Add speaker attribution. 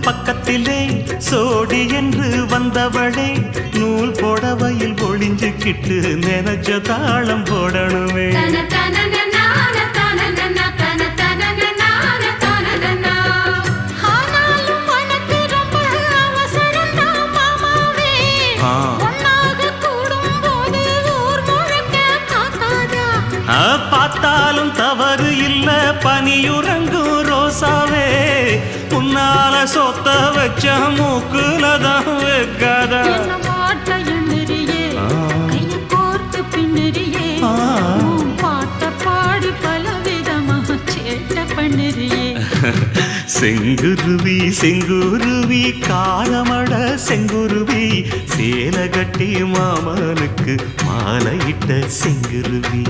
Speaker 1: பக்கத்திலே சோடி என்று வந்தவளே நூல் போடவையில் ஒளிஞ்சுக்கிட்டு நினைச்ச தாளம் போடணுமே. பார்த்தாலும் தவறு இல்ல பனியுறங்கும் ரோசாவே உன்னால சொத்த வச்ச மூக்குலதான் வைக்காதா. செங்குருவி செங்குருவி காலமட செங்குருவி சேல கட்டி மாமனுக்கு மாலையிட்ட செங்குருவி.